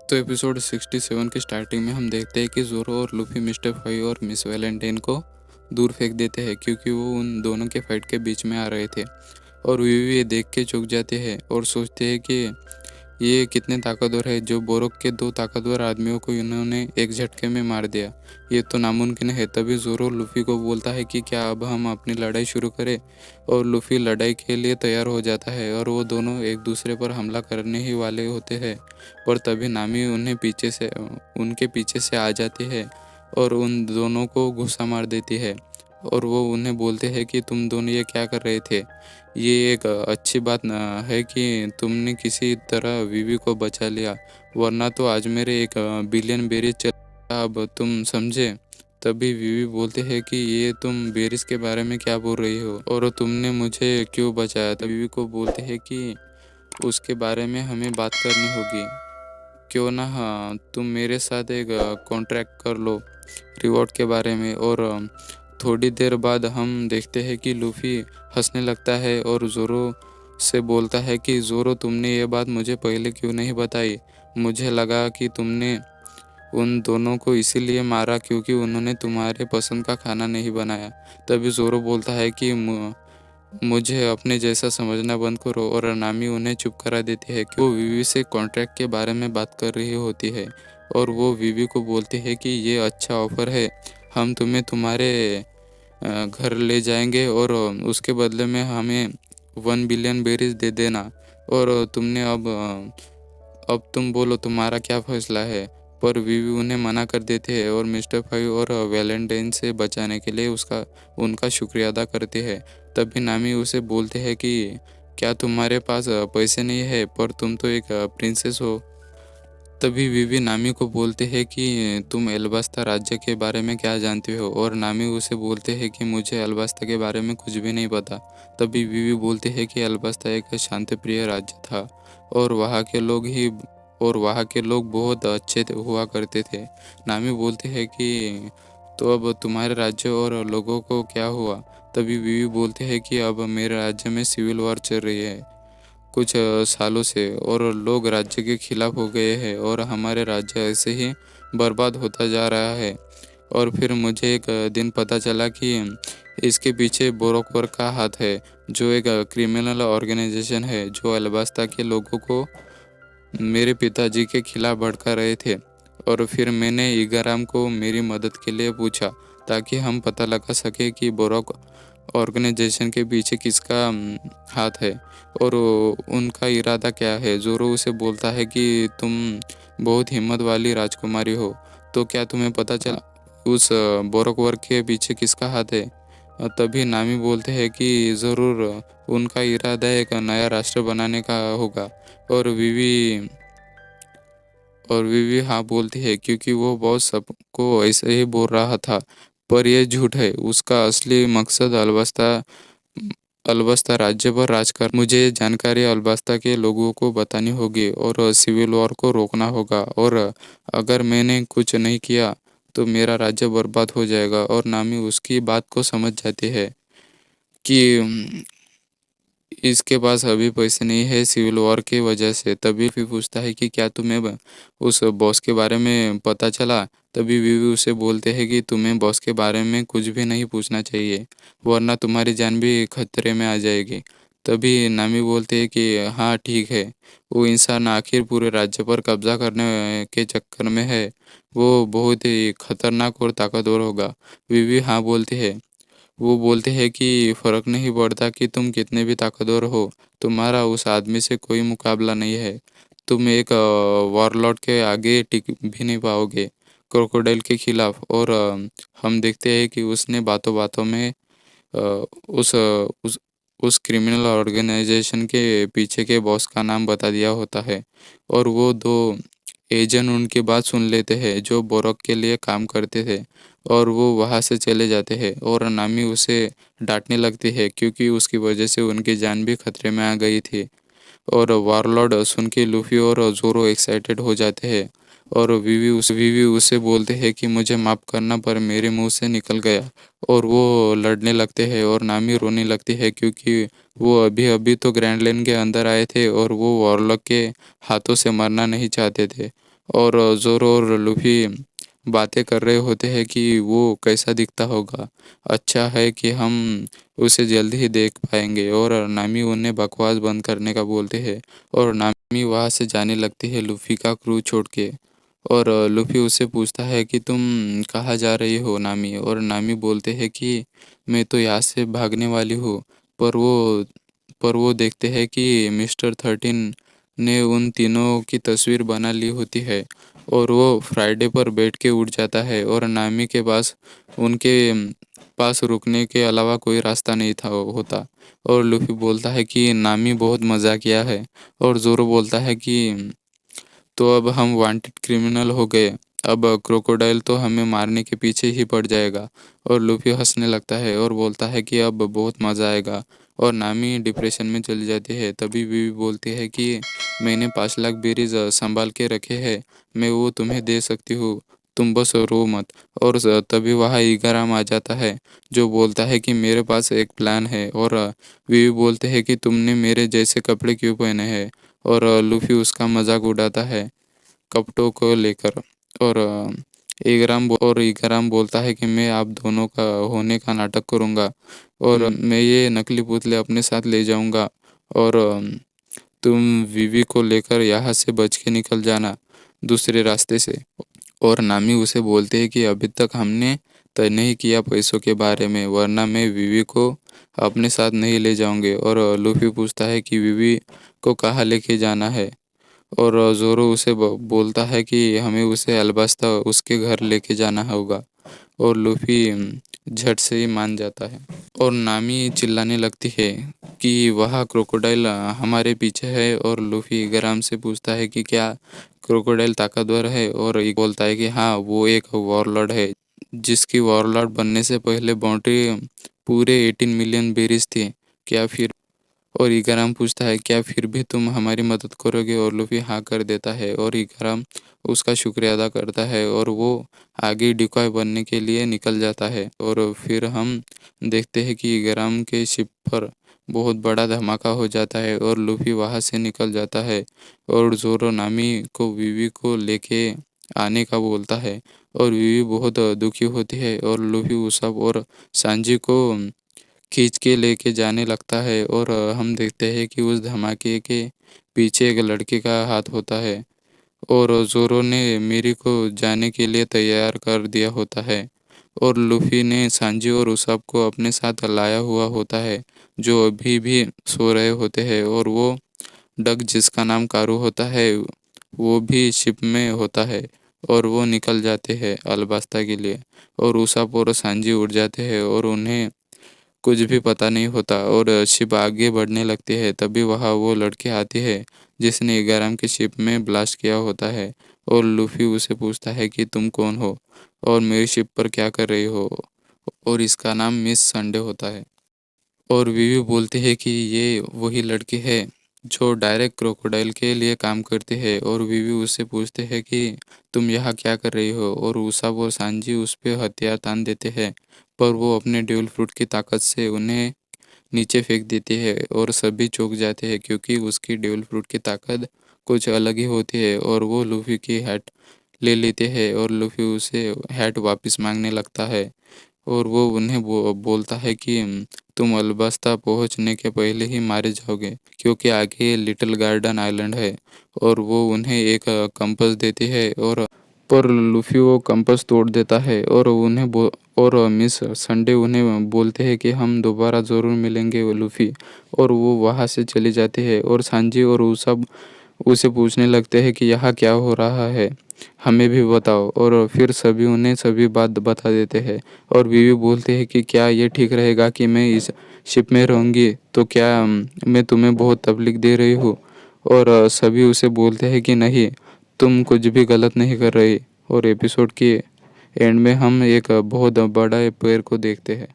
तो एपिसोड 67 की स्टार्टिंग में हम देखते हैं कि ज़ोरो और लूफी मिस्टर फाई और मिस वैलेंटाइन को दूर फेंक देते हैं क्योंकि वो उन दोनों के फाइट के बीच में आ रहे थे। और विवी ये देख के चौंक जाते हैं और सोचते हैं कि ये कितने ताकतवर है जो बोरोक के दो ताकतवर आदमियों को इन्होंने एक झटके में मार दिया। ये तो नामुमकिन है। तभी ज़ोरो लूफी को बोलता है कि क्या अब हम अपनी लड़ाई शुरू करें। और लूफी लड़ाई के लिए तैयार हो जाता है और वो दोनों एक दूसरे पर हमला करने ही वाले होते हैं। पर तभी नामी उनके पीछे से आ जाती है और उन दोनों को घुसा मार देती है। और वो उन्हें बोलते हैं कि तुम दोनों ये क्या कर रहे थे। ये एक अच्छी बात न है कि तुमने किसी तरह विवी को बचा लिया, वरना तो आज मेरे एक बिलियन बेरीज चला। अब तुम समझे। तभी विवी बोलते हैं कि ये तुम बेरीज के बारे में क्या बोल रही हो और तुमने मुझे क्यों बचाया। तभी विवी को बोलते हैं कि उसके बारे में हमें बात करनी होगी। क्यों ना हाँ तुम मेरे साथ एक कॉन्ट्रैक्ट कर लो रिवॉर्ड के बारे में। और थोड़ी देर बाद हम देखते हैं कि लूफी हंसने लगता है और ज़ोरो से बोलता है कि ज़ोरो तुमने ये बात मुझे पहले क्यों नहीं बताई। मुझे लगा कि तुमने उन दोनों को इसीलिए मारा क्योंकि उन्होंने तुम्हारे पसंद का खाना नहीं बनाया। तभी ज़ोरो बोलता है कि मुझे अपने जैसा समझना बंद करो। और नामी उन्हें चुप करा देती है कि वो विवी से कॉन्ट्रैक्ट के बारे में बात कर रही होती है। और वो विवी को बोलती है कि ये अच्छा ऑफर है, हम तुम्हें तुम्हारे घर ले जाएंगे और उसके बदले में हमें 1 बिलियन बेरीज दे देना। और तुमने अब तुम बोलो तुम्हारा क्या फैसला है। पर विवी उन्हें मना कर देते हैं और मिस्टर फाइव और वैलेंटाइन से बचाने के लिए उनका शुक्रिया अदा करते हैं। तभी नामी उसे बोलते हैं कि क्या तुम्हारे पास पैसे नहीं है, पर तुम तो एक प्रिंसेस हो। तभी विवी नामी को बोलते हैं कि तुम एल्बास्ता राज्य के बारे में क्या जानते हो। और नामी उसे बोलते हैं कि मुझे एल्बास्ता के बारे में कुछ भी नहीं पता। तभी विवी बोलते हैं कि एल्बास्ता एक शांतिप्रिय राज्य था और वहाँ के लोग बहुत अच्छे हुआ करते थे। नामी बोलते हैं कि तो अब तुम्हारे राज्य और लोगों को क्या हुआ। तभी विवी बोलते हैं कि अब मेरे राज्य में सिविल वॉर चल रही है कुछ सालों से और लोग राज्य के खिलाफ हो गए हैं और हमारे राज्य ऐसे ही बर्बाद होता जा रहा है। और फिर मुझे एक दिन पता चला कि इसके पीछे बोरोकवर का हाथ है, जो एक क्रिमिनल ऑर्गेनाइजेशन है जो अल्बास्ता के लोगों को मेरे पिताजी के खिलाफ भड़का रहे थे। और फिर मैंने इगाराम को मेरी मदद के लिए पूछा ताकि हम पता लगा सके कि बोरोक ऑर्गेनाइजेशन के पीछे किसका हाथ है और उनका इरादा क्या है। ज़ोरो उसे बोलता है कि तुम बहुत हिम्मत वाली राजकुमारी हो, तो क्या तुम्हें पता चला उस बोरोक वर्ग के पीछे किसका हाथ है। तभी नामी बोलते हैं कि ज़रूर उनका इरादा एक नया राष्ट्र बनाने का होगा। और विवी हाँ बोलती है क्योंकि वो बॉस सबको ऐसे ही बोल रहा था। पर यह झूठ है, उसका असली मकसद अल्बस्ता राज्य पर राज कर। मुझे जानकारी अल्बस्ता के लोगों को बतानी होगी और सिविल वॉर को रोकना होगा। और अगर मैंने कुछ नहीं किया तो मेरा राज्य बर्बाद हो जाएगा। और नामी उसकी बात को समझ जाती है कि इसके पास अभी पैसे नहीं है सिविल वॉर की वजह से। तभी फिर पूछता है कि क्या तुम्हें उस बॉस के बारे में पता चला। तभी विवी उसे बोलते हैं कि तुम्हें बॉस के बारे में कुछ भी नहीं पूछना चाहिए, वरना तुम्हारी जान भी खतरे में आ जाएगी। तभी नामी बोलते हैं कि हाँ ठीक है, वो इंसान आखिर पूरे राज्य पर कब्जा करने के चक्कर में है, वो बहुत ही खतरनाक और ताकतवर होगा। विवी हाँ बोलती है। वो बोलते हैं कि फर्क नहीं पड़ता कि तुम कितने भी ताकतवर हो, तुम्हारा उस आदमी से कोई मुकाबला नहीं है। तुम एक वॉरलॉर्ड के आगे टिक भी नहीं पाओगे क्रोकोडाइल के खिलाफ। और हम देखते हैं कि उसने बातों बातों में अ, उस अ, उस उस क्रिमिनल ऑर्गेनाइजेशन के पीछे के बॉस का नाम बता दिया होता है। और वो दो एजेंट उनकी बात सुन लेते हैं जो बोरक के लिए काम करते थे। और वो वहाँ से चले जाते हैं और नामी उसे डांटने लगती है क्योंकि उसकी वजह से उनकी जान भी खतरे में आ गई थी। और वारलॉर्ड सुन के लूफी और ज़ोरो एक्साइटेड हो जाते हैं। और विवी उसे बोलते हैं कि मुझे माफ़ करना, पर मेरे मुंह से निकल गया। और वो लड़ने लगते हैं और नामी रोने लगती है क्योंकि वो अभी अभी तो ग्रैंड लाइन के अंदर आए थे और वो वॉरलॉक के हाथों से मरना नहीं चाहते थे। और ज़ोरो और लूफ़ी बातें कर रहे होते हैं कि वो कैसा दिखता होगा। अच्छा है कि हम उसे जल्द ही देख पाएँगे। और नामी उन्हें बकवास बंद करने का बोलते हैं और नामी वहाँ से जाने लगती है लूफ़ी का क्रू छोड़ के। और लूफ़ी उससे पूछता है कि तुम कहाँ जा रही हो नामी? और नामी बोलते हैं कि मैं तो यहाँ से भागने वाली हूँ। पर वो पर वो देखते हैं कि मिस्टर 13 ने उन तीनों की तस्वीर बना ली होती है और वो फ्राइडे पर बैठ के उठ जाता है और नामी के पास उनके पास रुकने के अलावा कोई रास्ता नहीं था होता। और लूफी बोलता है कि नामी बहुत मज़ा किया है। और ज़ोरो बोलता है कि तो अब हम वांटेड क्रिमिनल हो गए। अब क्रोकोडाइल तो हमें मारने के पीछे ही पड़ जाएगा। और लूफी हंसने लगता है और बोलता है कि अब बहुत मज़ा आएगा। और नामी डिप्रेशन में चली जाती है। तभी बीवी बोलती है कि मैंने 5 लाख बेरीज संभाल के रखे हैं, मैं वो तुम्हें दे सकती हूँ, तुम बस रो मत। और तभी वहाँ ईगाराम आ जाता है जो बोलता है कि मेरे पास एक प्लान है। और बीवी बोलते हैं कि तुमने मेरे जैसे कपड़े क्यों पहने हैं। और लूफी उसका मजाक उड़ाता है कपड़ों को लेकर। और इगराम बोलता है कि मैं आप दोनों का होने का नाटक करूँगा और मैं ये नकली पुतले अपने साथ ले जाऊँगा। और तुम विवी को लेकर यहाँ से बच के निकल जाना दूसरे रास्ते से। और नामी उसे बोलते हैं कि अभी तक हमने तय नहीं किया पैसों के बारे में, वरना मैं विवी को अपने साथ नहीं ले जाऊंगे। और लूफी पूछता है कि विवी को कहाँ लेके जाना है। और ज़ोरो उसे बोलता है कि हमें उसे अल्बास्ता उसके घर लेके जाना होगा। और लूफी झट से ही मान जाता है। और नामी चिल्लाने लगती है कि वह क्रोकोडाइल हमारे पीछे है। और लूफी गराम से पूछता है कि क्या क्रोकोडाइल ताकतवर है। और ये बोलता है कि हाँ, वो एक वॉरलॉर्ड है जिसकी वॉरलॉर्ड बनने से पहले बाउंड्री पूरे 18 मिलियन बेरीज थी। क्या फिर और इगराम पूछता है क्या फिर भी तुम हमारी मदद करोगे। और लूफी हाँ कर देता है और इगराम उसका शुक्रिया अदा करता है और वो आगे डिकॉय बनने के लिए निकल जाता है। और फिर हम देखते हैं कि इगराम के शिप पर बहुत बड़ा धमाका हो जाता है और लूफी वहाँ से निकल जाता है। और जोरो नामी को विवी को लेके आने का बोलता है। और विवी बहुत दुखी होती है और लूफी उसब और सांजी को खींच के लेके जाने लगता है। और हम देखते हैं कि उस धमाके के पीछे एक लड़के का हाथ होता है और ज़ोरो ने मिरी को जाने के लिए तैयार कर दिया होता है। और लूफी ने सांजी और उसाब को अपने साथ लाया हुआ होता है जो अभी भी सो रहे होते हैं। और वो डग जिसका नाम कारू होता है वो भी शिप में होता है। और वो निकल जाते हैं अल्बास्ता के लिए। और उसाब और सांजी उड़ जाते हैं और उन्हें कुछ भी पता नहीं होता। और शिप आगे बढ़ने लगती है। तभी वहाँ वो लड़की आती है जिसने इगाराम की शिप में ब्लास्ट किया होता है। और लूफी उसे पूछता है कि तुम कौन हो और मेरी शिप पर क्या कर रही हो। और इसका नाम मिस संडे होता है। और विवी बोलते हैं कि ये वही लड़की है जो डायरेक्ट क्रोकोडाइल के लिए काम करती है। और विवी उससे पूछते हैं कि तुम यहाँ क्या कर रही हो। और उसाब और सांजी उस पे हथियार तान देते हैं पर वो अपने ड्यूल फ्रूट की ताकत से उन्हें नीचे फेंक देती है और सभी चौंक जाते हैं क्योंकि उसकी डेविल फ्रूट की ताकत कुछ अलग ही होती है। और वो लूफी की हैट ले लेते हैं और लूफी उसे हैट वापस मांगने लगता है। और वो उन्हें बोलता है कि तुम अल्बास्ता पहुंचने के पहले ही मारे जाओगे क्योंकि आगे लिटिल गार्डन आइलैंड है। और वो उन्हें एक कंपास देती है और पर लूफी वो कंपास तोड़ देता है। और और मिस संडे उन्हें बोलते हैं कि हम दोबारा ज़रूर मिलेंगे लूफी। और वो वहाँ से चली जाती है। और सांजी और वो सब उसे पूछने लगते हैं कि यहाँ क्या हो रहा है, हमें भी बताओ। और फिर सभी उन्हें सभी बात बता देते हैं। और बीवी बोलते हैं कि क्या ये ठीक रहेगा कि मैं इस शिप में रहूँगी, तो क्या मैं तुम्हें बहुत तकलीफ दे रही हूँ। और सभी उसे बोलते हैं कि नहीं, तुम कुछ भी गलत नहीं कर रही। और एपिसोड के एंड में हम एक बहुत बड़ा पेड़ को देखते हैं।